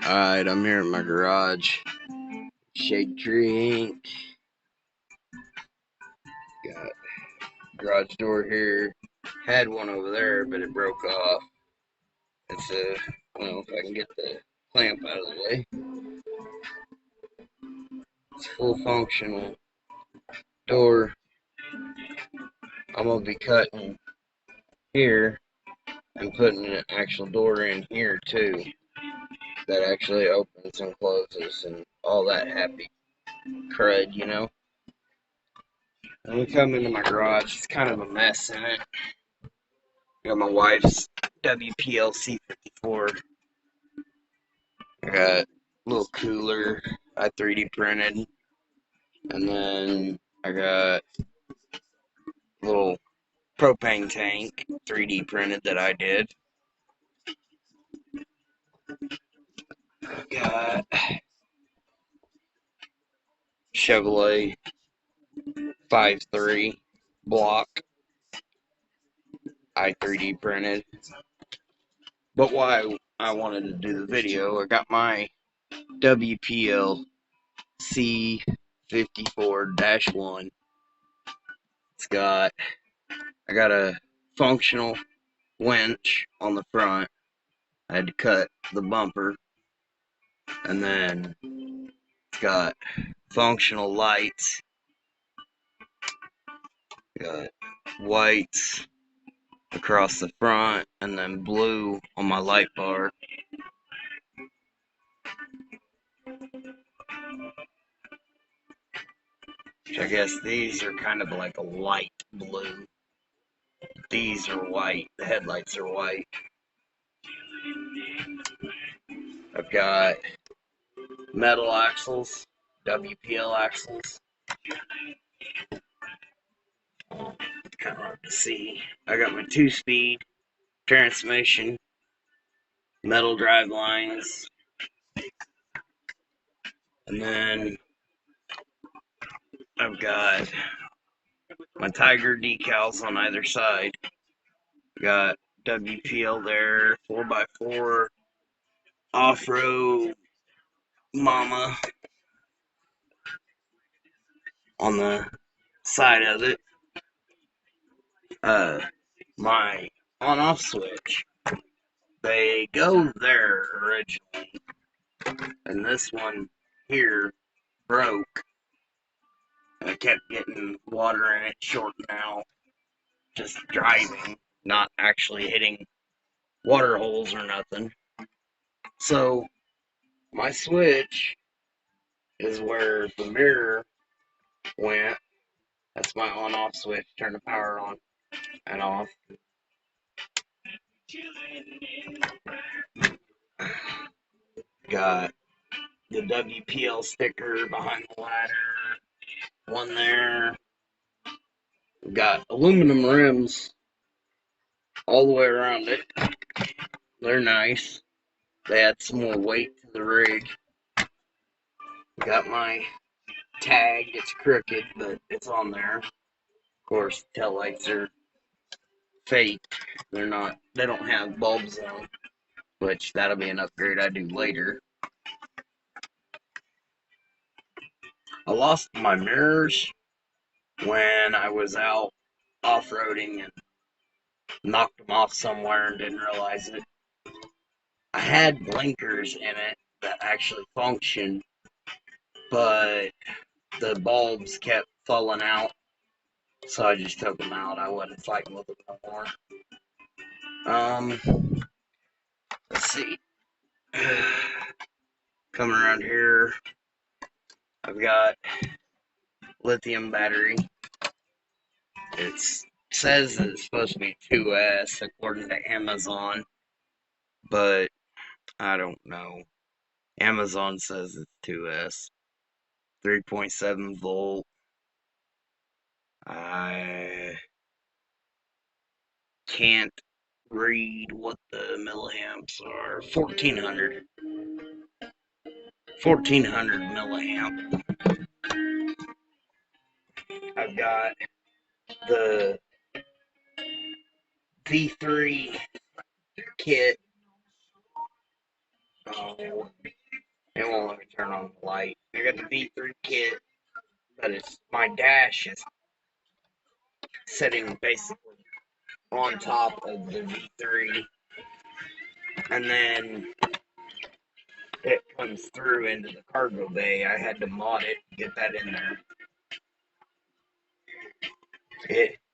Alright, I'm here in my garage. Shade Tree Inc. Got garage door here. Had one over there, but it broke off. It's if I can get the clamp out of the way. It's full functional door. I'm gonna be cutting here and putting an actual door in here too. That actually opens and closes and all that happy crud, you know. When we come into my garage, it's kind of a mess in it. Got my wife's WPLC 54. I got a little cooler I 3D printed. And then I got a little propane tank 3D printed that I did. I got Chevrolet 5.3 block I 3D printed. But why I wanted to do the video, I got my WPL C54-1. I got a functional winch on the front. I had to cut the bumper, and then it's got functional lights. Got whites across the front, and then blue on my light bar. I guess these are kind of like a light blue. These are white. The headlights are white. I've got metal axles, WPL axles. Kind of hard to see. I got my 2-speed transmission, metal drive lines, and then I've got my Tiger decals on either side. Got WPL there, 4x4 off-road mama on the side of it. My on-off switch, they go there originally, and this one here broke. I kept getting water in it, shorting out, just driving, not actually hitting water holes or nothing. So my switch is where the mirror went. That's my on-off switch. Turn the power on and off. Got the WPL sticker behind the ladder. One there. Got aluminum rims all the way around it. They're nice. They add some more weight to the rig. Got my tag. It's crooked, but it's on there. Of course, tail lights are fake. They're not. They don't have bulbs in them, which that'll be an upgrade I do later. I lost my mirrors when I was out off-roading and knocked them off somewhere and didn't realize it. I had blinkers in it that actually functioned, but the bulbs kept falling out, so I just took them out. I wasn't fighting with them no more. Let's see. Coming around here, I've got lithium battery. It says it's supposed to be 2S according to Amazon, but I don't know. Amazon says it's 2S. 3.7 volt. I can't read what the milliamps are. 1400. 1400 milliamp. I've got the V3 kit. Oh, it won't let me turn on the light. I got the V3 kit, but my dash is sitting basically on top of the V3, and then it comes through into the cargo bay. I had to mod it to get that in there.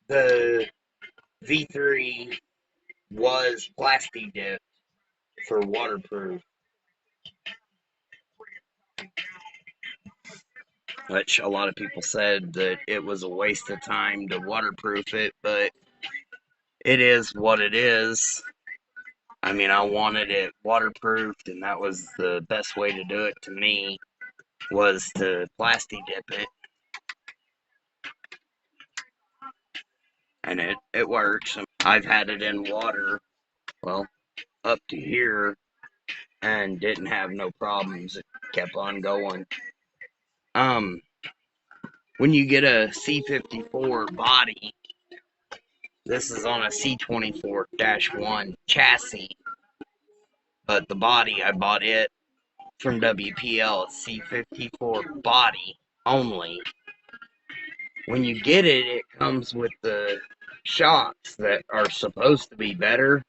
The V3 was plasti dipped for waterproof, which a lot of people said that it was a waste of time to waterproof it, but it is what it is. I mean, I wanted it waterproofed, and that was the best way to do it to me, was to plasti dip it, and it works. I've had it in water, well, up to here, and didn't have no problems. It kept on going. Um, when you get a C54 body, this is on a C24-1 chassis, but the body, I bought it from WPL, C54 body only. When you get it, it comes with the shocks that are supposed to be better,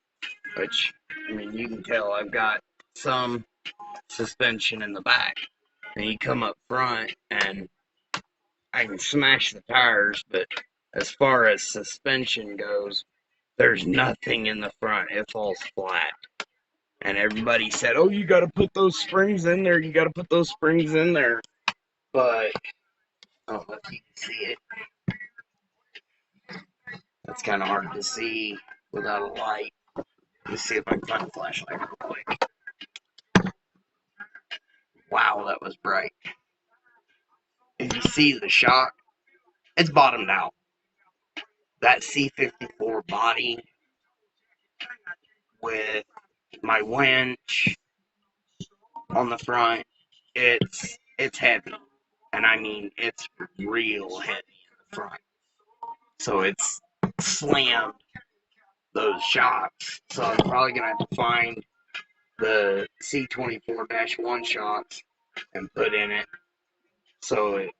which, I mean, you can tell I've got some suspension in the back. And you come up front, and I can smash the tires, but as far as suspension goes, there's nothing in the front. It falls flat. And everybody said, oh, you got to put those springs in there. You got to put those springs in there. But, I don't know if you can see it. That's kind of hard to see without a light. Let me see if I can find a flashlight real quick. Wow, that was bright. If you see the shock, it's bottomed out. That C54 body with my winch on the front, it's heavy. And I mean, it's real heavy in the front. So it's slammed those shocks. So I'm probably going to have to find the C24-1 shocks and put in it so it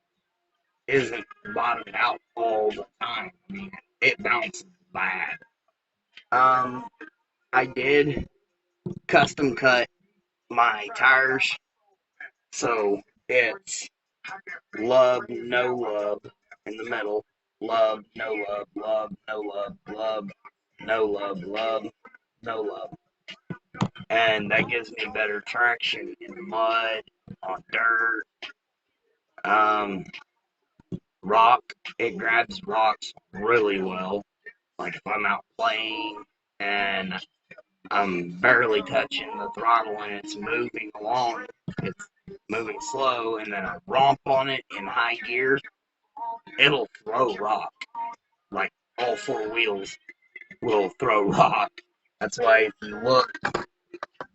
isn't bottomed out all the time. I mean, it bounces bad. I did custom cut my tires, so it's lub, no lub in the middle, lub, no lub, lub, no lub, lub, no lub, lub, no lub. And that gives me better traction in the mud, on dirt, rock. It grabs rocks really well. Like if I'm out playing and I'm barely touching the throttle and it's moving along, it's moving slow, and then I romp on it in high gear, it'll throw rock. Like all four wheels will throw rock. That's why if you look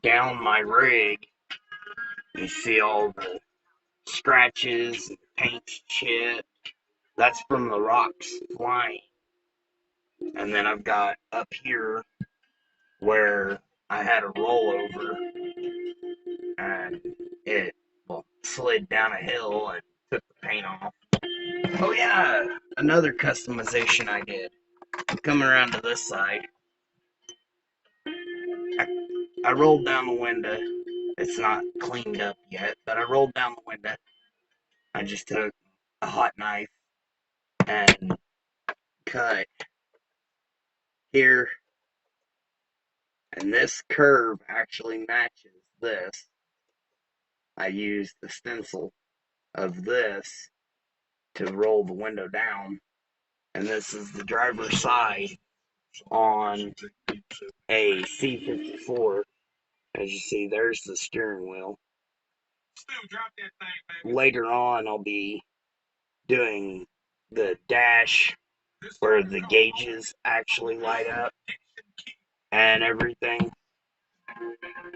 down my rig, you see all the scratches, paint chip. That's from the rocks flying. And then I've got up here where I had a rollover and it slid down a hill and took the paint off. Oh yeah, another customization I did. Coming around to this side, I rolled down the window. It's not cleaned up yet, but I rolled down the window. I just took a hot knife and cut here, and this curve actually matches this. I used the stencil of this to roll the window down, and this is the driver's side on a C54. As you see, there's the steering wheel. Later on, I'll be doing the dash where the gauges actually light up and everything.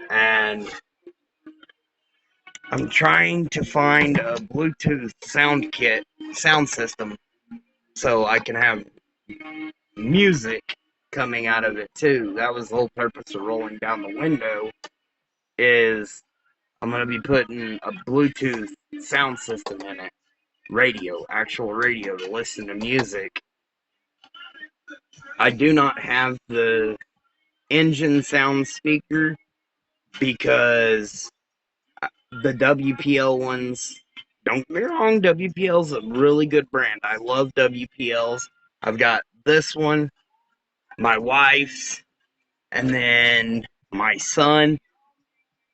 And I'm trying to find a Bluetooth sound system, so I can have music coming out of it too. That was the whole purpose of rolling down the window, is I'm going to be putting a Bluetooth sound system in it. Radio, actual radio to listen to music. I do not have the engine sound speaker because the WPL ones, don't get me wrong, WPL's a really good brand. I love WPLs. I've got this one, my wife's, and then my son.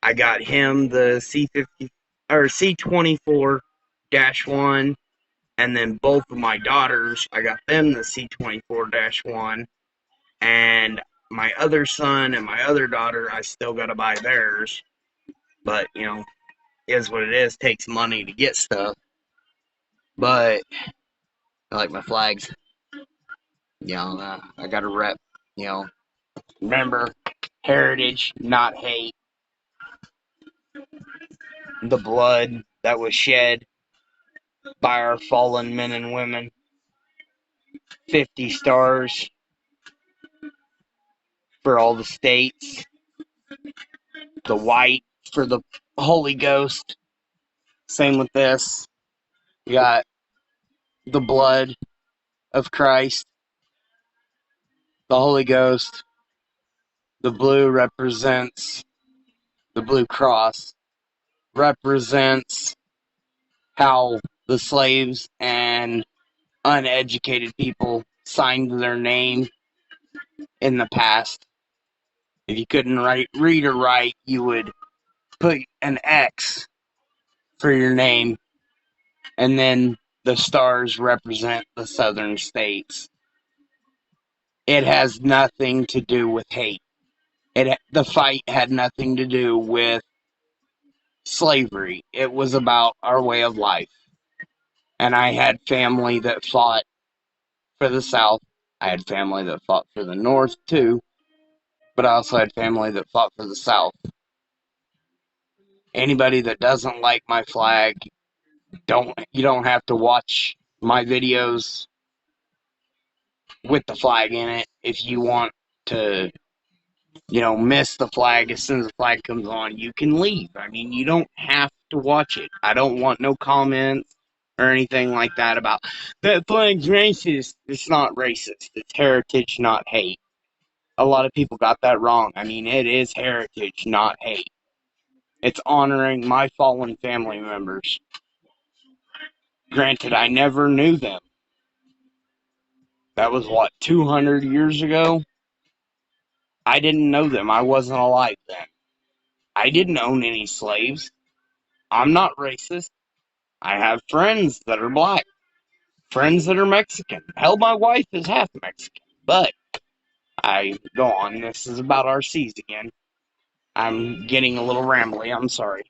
I got him the C50 or C24-1, and then both of my daughters, I got them the C24-1, and my other son and my other daughter, I still got to buy theirs. But, is what it is. Takes money to get stuff. But I like my flags. I got to rep, you know, remember, heritage, not hate. The blood that was shed by our fallen men and women. 50 stars for all the states. The white for the Holy Ghost. Same with this. We got the blood of Christ. The Holy Ghost. The blue represents the blue cross. Represents how the slaves and uneducated people signed their name in the past. If you couldn't read or write, you would put an X for your name, and then the stars represent the southern states. It has nothing to do with hate. The fight had nothing to do with slavery. It was about our way of life. And I had family that fought for the South. I had family that fought for the North too, but I also had family that fought for the South. Anybody that doesn't like my flag, you don't have to watch my videos with the flag in it. If you want to, miss the flag as soon as the flag comes on, you can leave. I mean, you don't have to watch it. I don't want no comments or anything like that about that flag's racist. It's not racist. It's heritage, not hate. A lot of people got that wrong. I mean, it is heritage, not hate. It's honoring my fallen family members. Granted, I never knew them. That was, 200 years ago? I didn't know them. I wasn't alive then. I didn't own any slaves. I'm not racist. I have friends that are black. Friends that are Mexican. Hell, my wife is half Mexican. But, I go on. This is about RCs again. I'm getting a little rambly. I'm sorry.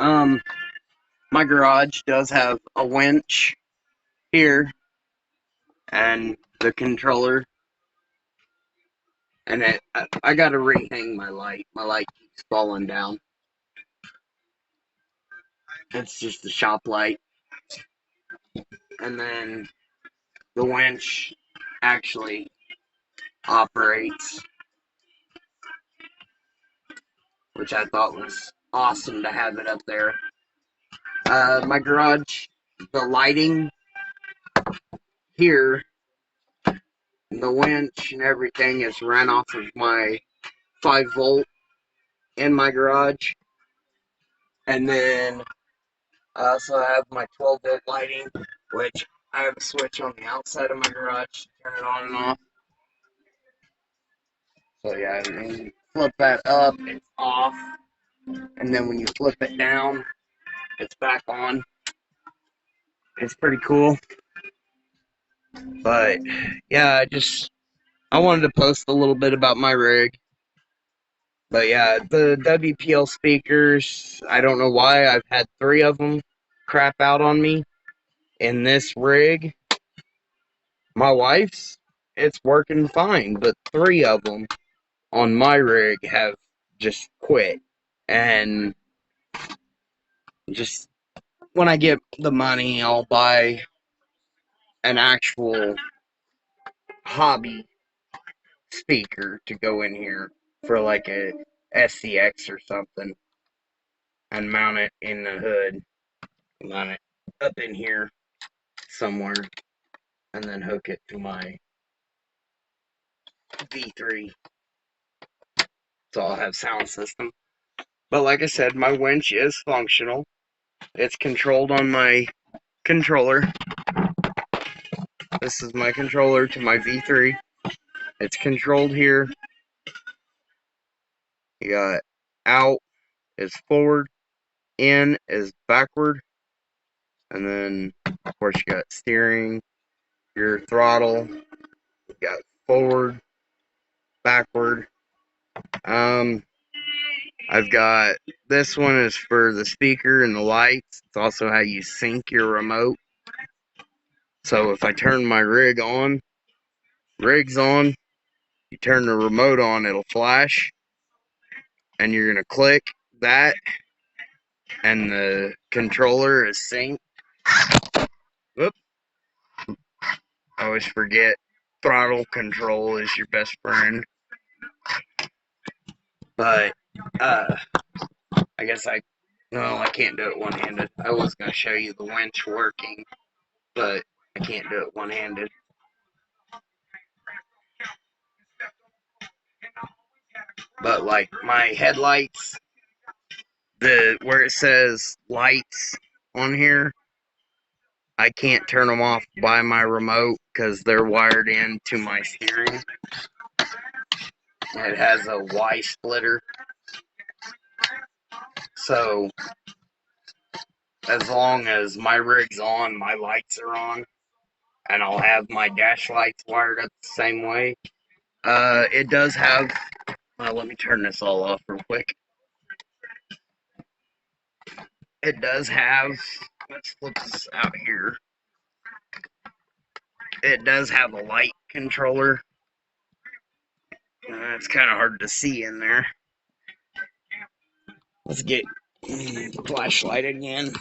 My garage does have a winch here and the controller, and I gotta rehang my light. My light keeps falling down. It's just the shop light, and then the winch actually operates, which I thought was awesome to have it up there. My garage, the lighting here, the winch and everything is run off of my 5-volt in my garage. And then I also have my 12-volt lighting, which I have a switch on the outside of my garage to turn it on and off. So yeah, when you flip that up, it's off. And then when you flip it down, it's back on. It's pretty cool. But yeah, I wanted to post a little bit about my rig. But yeah, the WPL speakers, I don't know why I've had 3 of them crap out on me in this rig. My wife's, it's working fine, but 3 of them on my rig have just quit. And just when I get the money, I'll buy an actual hobby speaker to go in here for like a SCX or something. and mount it in the hood. Mount it up in here somewhere, and then hook it to my V3. So I'll have sound system. But like I said, my winch is functional. It's controlled on my controller. This is my controller to my V3. It's controlled here. You got out is forward, in is backward, and then of course you got steering, your throttle, you got forward, backward. I've got this one is for the speaker and the lights. It's also how you sync your remote. So if I turn my rig's on, you turn the remote on, it'll flash, and you're gonna click that, and the controller is synced. Whoop! I always forget. Throttle control is your best friend. But I guess I can't do it one-handed. I was gonna show you the winch working, but I can't do it one-handed. But like my headlights, where it says lights on here, I can't turn them off by my remote because they're wired into my steering. It has a Y splitter. So as long as my rig's on, my lights are on, and I'll have my dash lights wired up the same way. It does have, let me turn this all off real quick. It does have, let's flip this out here. It does have a light controller. It's kind of hard to see in there. Let's get the flashlight again.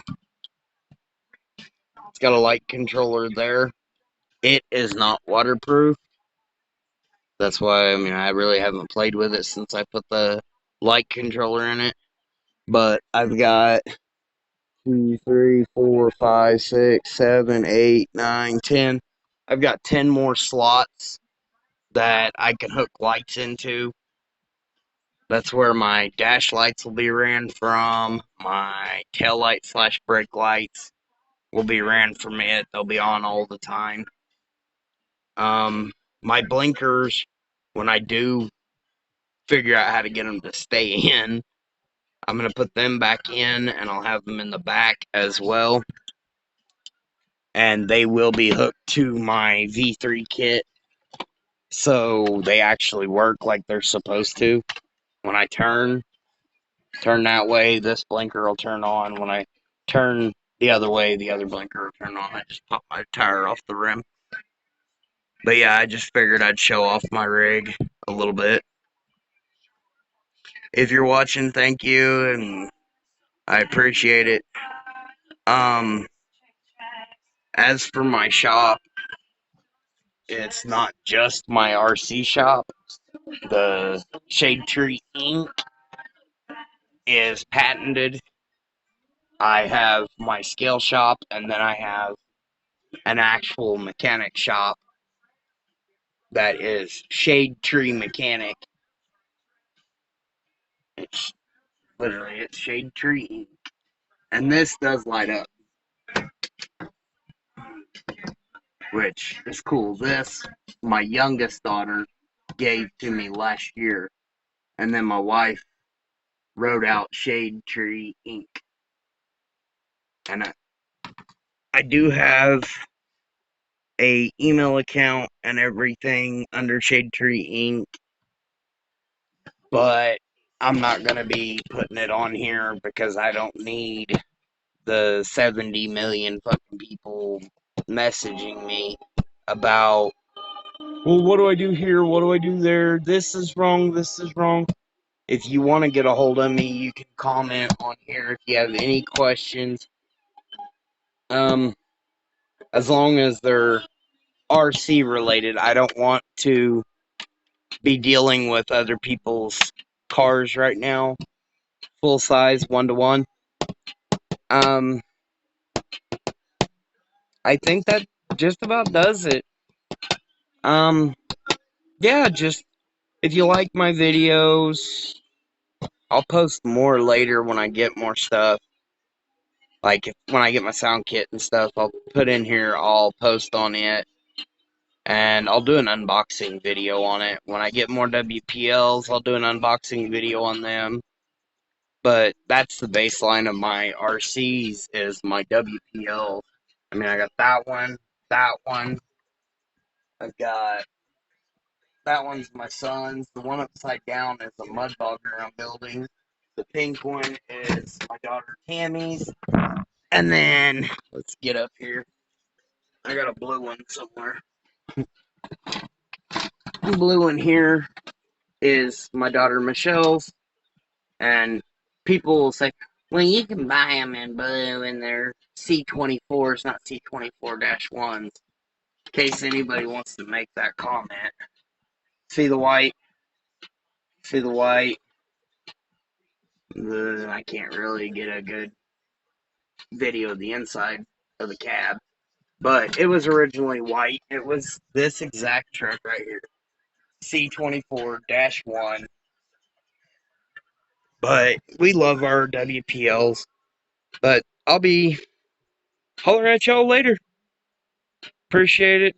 It's got a light controller there. It is not waterproof. That's why, I really haven't played with it since I put the light controller in it. But I've got 2, 3, 4, 5, 6, 7, 8, 9, 10. I've got 10 more slots that I can hook lights into. That's where my dash lights will be ran from. My tail light / brake lights will be ran from it. They'll be on all the time. My blinkers, when I do figure out how to get them to stay in, I'm going to put them back in, and I'll have them in the back as well. And they will be hooked to my V3 kit, so they actually work like they're supposed to. When I turn that way, this blinker will turn on. When I turn the other way, the other blinker will turn on. I just pop my tire off the rim. But yeah, I just figured I'd show off my rig a little bit. If you're watching, thank you, and I appreciate it. As for my shop, it's not just my RC shop. The Shade Tree Ink is patented. I have my scale shop, and then I have an actual mechanic shop that is Shade Tree Mechanic. It's Shade Tree Ink. And this does light up, which is cool. This, my youngest daughter gave to me last year, and then my wife wrote out Shade Tree Ink. And I do have a email account and everything under Shade Tree Ink, but I'm not going to be putting it on here because I don't need the 70 million fucking people messaging me about, well, what do I do here? What do I do there? This is wrong. This is wrong. If you want to get a hold of me, you can comment on here if you have any questions. As long as they're RC related, I don't want to be dealing with other people's cars right now, full size, 1-to-1. Um, I think that just about does it. Um, yeah, just if you like my videos, I'll post more later when I get more stuff. Like when I get my sound kit and stuff, I'll put in here, I'll post on it, and I'll do an unboxing video on it. When I get more WPLs, I'll do an unboxing video on them. But that's the baseline of my RCs is my WPL. I mean, I got that one, that one. I've got that one's my son's. The one upside down is a mud bogger I'm building. The pink one is my daughter Tammy's. And then let's get up here. I got a blue one somewhere. The blue one here is my daughter Michelle's. And people will say, well, you can buy them in blue and they're C24s, not C24-1s. In case anybody wants to make that comment. See the white? See the white? I can't really get a good video of the inside of the cab. But it was originally white. It was this exact truck right here. C24-1. But we love our WPLs. But I'll be hollering at y'all later. Appreciate it.